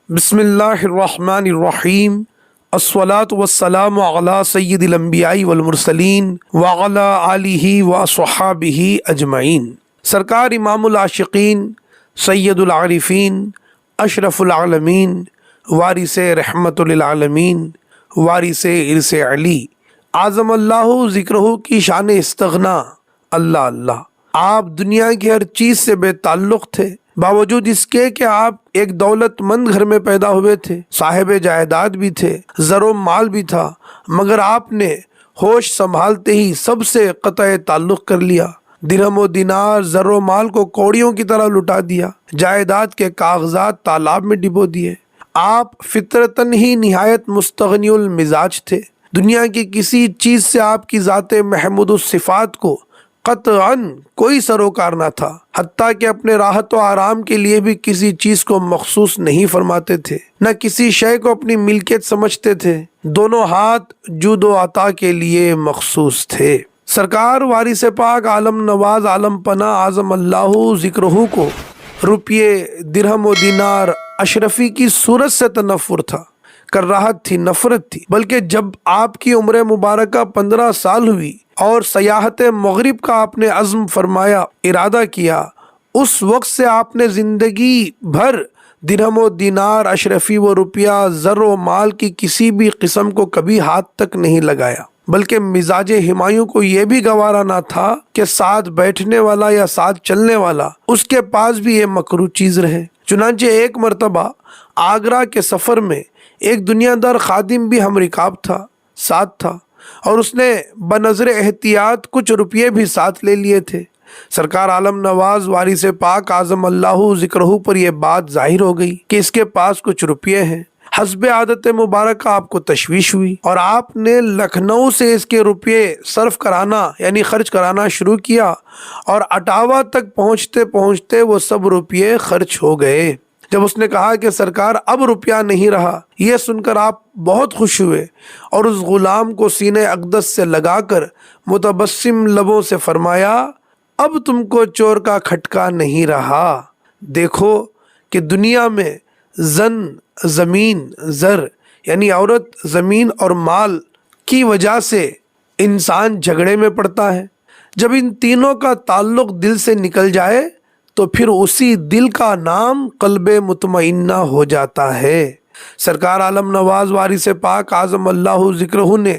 بسم اللہ الرحمن الرحیم الصلاۃ والسلام علی سید الانبیاء والمرسلین وعلی آلہ وصحابہ اجمعین۔ سرکار امام العاشقین، سید العارفین، اشرف العالمین، وارث رحمت للعالمین، وارث ارث علی، اعظم اللہ ذکرہ کی شان استغنا۔ اللہ اللہ، آپ دنیا کی ہر چیز سے بے تعلق تھے، باوجود اس کے کہ آپ ایک دولت مند گھر میں پیدا ہوئے تھے، صاحب جائیداد بھی تھے، زر و مال بھی تھا، مگر آپ نے ہوش سنبھالتے ہی سب سے قطع تعلق کر لیا۔ درہم و دینار، زر و مال کو کوڑیوں کی طرح لٹا دیا، جائیداد کے کاغذات تالاب میں ڈبو دیے۔ آپ فطرتاً ہی نہایت مستغنی المزاج تھے، دنیا کی کسی چیز سے آپ کی ذات محمود الصفات کو قطعاً کوئی سروکار نہ تھا، حتیٰ کہ اپنے راحت و آرام کے لیے بھی کسی چیز کو مخصوص نہیں فرماتے تھے، نہ کسی شے کو اپنی ملکیت سمجھتے تھے، دونوں ہاتھ جود و عطا کے لیے مخصوص تھے۔ سرکار وارث پاک عالم نواز عالم پناہ اعظم اللہ ذکرہ کو روپیے، درہم و دینار، اشرفی کی صورت سے تنفر تھا، کراہت تھی، نفرت تھی، بلکہ جب آپ کی عمر مبارکہ 15 سال ہوئی اور سیاحت مغرب کا آپ نے عزم فرمایا، ارادہ کیا، اس وقت سے آپ نے زندگی بھر درہم و دینار، اشرفی و روپیہ، زر و مال کی کسی بھی قسم کو کبھی ہاتھ تک نہیں لگایا، بلکہ مزاج ہمایوں کو یہ بھی گوارا نہ تھا کہ ساتھ بیٹھنے والا یا ساتھ چلنے والا اس کے پاس بھی یہ مکروہ چیز رہے۔ چنانچہ ایک مرتبہ آگرہ کے سفر میں ایک دنیا دار خادم بھی ہم رکاب تھا، ساتھ تھا، اور اس نے بنظر احتیاط کچھ روپیے بھی ساتھ لے لیے تھے۔ سرکار عالم نواز وارث پاک اعظم اللہ ذکرہ پر یہ بات ظاہر ہو گئی کہ اس کے پاس کچھ روپیے ہیں۔ حسب عادت مبارکہ آپ کو تشویش ہوئی اور آپ نے لکھنؤ سے اس کے روپیے صرف کرانا یعنی خرچ کرانا شروع کیا، اور اٹاوا تک پہنچتے پہنچتے وہ سب روپیے خرچ ہو گئے۔ جب اس نے کہا کہ سرکار اب روپیہ نہیں رہا، یہ سن کر آپ بہت خوش ہوئے اور اس غلام کو سینے اقدس سے لگا کر متبسم لبوں سے فرمایا، اب تم کو چور کا کھٹکا نہیں رہا۔ دیکھو کہ دنیا میں زن، زمین، زر یعنی عورت، زمین اور مال کی وجہ سے انسان جھگڑے میں پڑتا ہے۔ جب ان تینوں کا تعلق دل سے نکل جائے تو پھر اسی دل کا نام قلب مطمئنہ ہو جاتا ہے۔ سرکار عالم نواز وارث پاک اعظم اللہ ذکرہ نے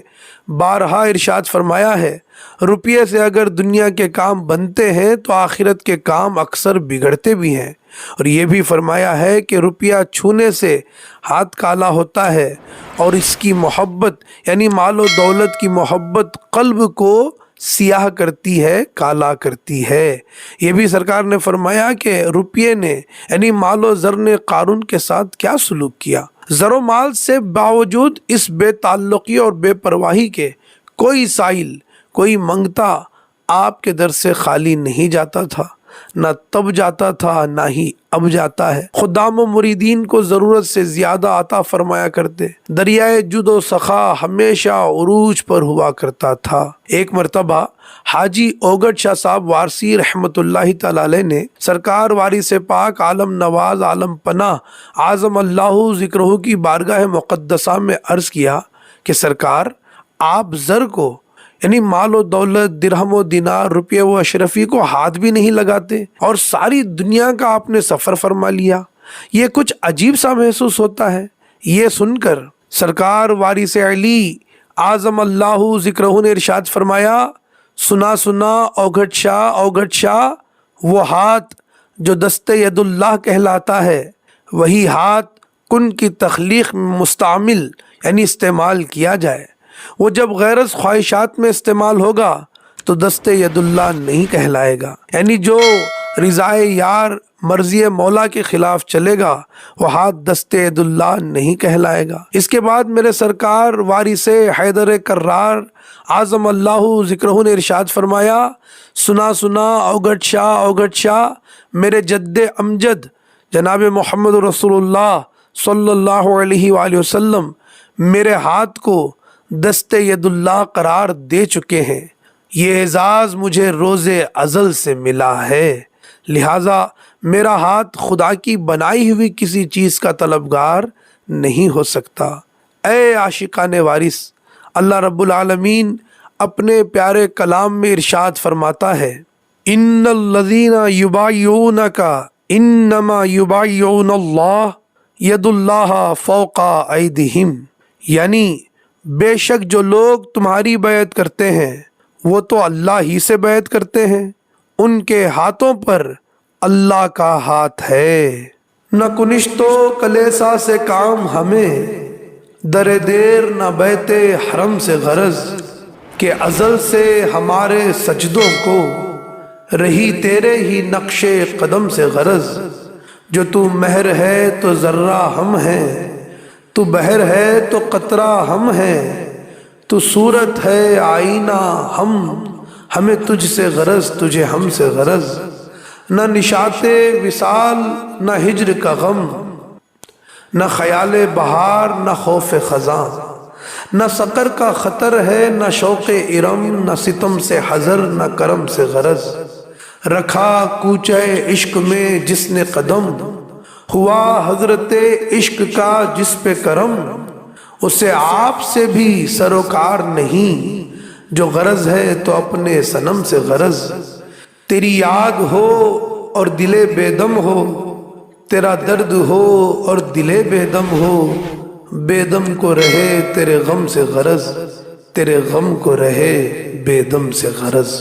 بارہا ارشاد فرمایا ہے، روپیے سے اگر دنیا کے کام بنتے ہیں تو آخرت کے کام اکثر بگڑتے بھی ہیں، اور یہ بھی فرمایا ہے کہ روپیہ چھونے سے ہاتھ کالا ہوتا ہے، اور اس کی محبت یعنی مال و دولت کی محبت قلب کو سیاہ کرتی ہے، کالا کرتی ہے۔ یہ بھی سرکار نے فرمایا کہ روپیے نے یعنی مال و زر نے قارون کے ساتھ کیا سلوک کیا۔ زر و مال سے باوجود اس بے تعلقی اور بے پرواہی کے کوئی سائل، کوئی منگتا آپ کے در سے خالی نہیں جاتا تھا، نہ تب جاتا تھا نہ ہی اب جاتا ہے۔ خدام و مریدین کو ضرورت سے زیادہ عطا فرمایا کرتے، دریائے جود و سخا ہمیشہ عروج پر ہوا کرتا تھا۔ ایک مرتبہ حاجی اوگٹ شاہ صاحب وارسی رحمت اللہ تعالی علیہ نے سرکار وارث پاک عالم نواز عالم پناہ اعظم اللہ ذکرہ کی بارگاہ مقدسہ میں عرض کیا کہ سرکار، آپ زر کو یعنی مال و دولت، درہم و دینار، روپیے و اشرفی کو ہاتھ بھی نہیں لگاتے، اور ساری دنیا کا آپ نے سفر فرما لیا، یہ کچھ عجیب سا محسوس ہوتا ہے۔ یہ سن کر سرکار وارث علی اعظم اللہ ذکرہ نے ارشاد فرمایا، سنا سنا اوگھٹ شاہ، وہ ہاتھ جو دست ید اللہ کہلاتا ہے، وہی ہاتھ کن کی تخلیق میں مستعمل یعنی استعمال کیا جائے، وہ جب غرض خواہشات میں استعمال ہوگا تو دست ید اللہ نہیں کہلائے گا، یعنی جو رضائے یار، مرضی مولا کے خلاف چلے گا وہ ہاتھ دست ید اللہ نہیں کہلائے گا۔ اس کے بعد میرے سرکار وارث حیدر کرار اعظم اللہ ذکرہ نے ارشاد فرمایا، سنا سنا اوگھٹ شاہ، میرے جد امجد جناب محمد رسول اللہ صلی اللہ علیہ وآلہ وسلم میرے ہاتھ کو دست ید اللہ قرار دے چکے ہیں، یہ اعزاز مجھے روز ازل سے ملا ہے، لہٰذا میرا ہاتھ خدا کی بنائی ہوئی کسی چیز کا طلبگار نہیں ہو سکتا۔ اے عاشقان وارث، اللہ رب العالمین اپنے پیارے کلام میں ارشاد فرماتا ہے، ان الذین یبایعونک انما یبایعون اللہ ید اللہ فوق ایدیہم، یعنی بے شک جو لوگ تمہاری بیعت کرتے ہیں وہ تو اللہ ہی سے بیعت کرتے ہیں، ان کے ہاتھوں پر اللہ کا ہاتھ ہے۔ نہ کنشت و کلیسا سے کام ہمیں، در دیر نہ بیت حرم سے غرض، کہ ازل سے ہمارے سجدوں کو رہی تیرے ہی نقش قدم سے غرض۔ جو تو مہر ہے تو ذرہ ہم ہیں، تو بحر ہے تو قطرہ ہم ہیں، تو صورت ہے آئینہ ہمیں تجھ سے غرض، تجھے ہم سے غرض۔ نہ نشاط وصال نہ ہجر کا غم، نہ خیال بہار نہ خوف خزاں، نہ سقر کا خطر ہے نہ شوق ارم، نہ ستم سے حذر نہ کرم سے غرض۔ رکھا کوچہ عشق میں جس نے قدم، ہوا حضرت عشق کا جس پہ کرم، اسے آپ سے بھی سروکار نہیں، جو غرض ہے تو اپنے صنم سے غرض۔ تیری یاد ہو اور دل بے دم ہو، تیرا درد ہو اور دل بے دم ہو، بے دم کو رہے تیرے غم سے غرض، تیرے غم کو رہے بے دم سے غرض۔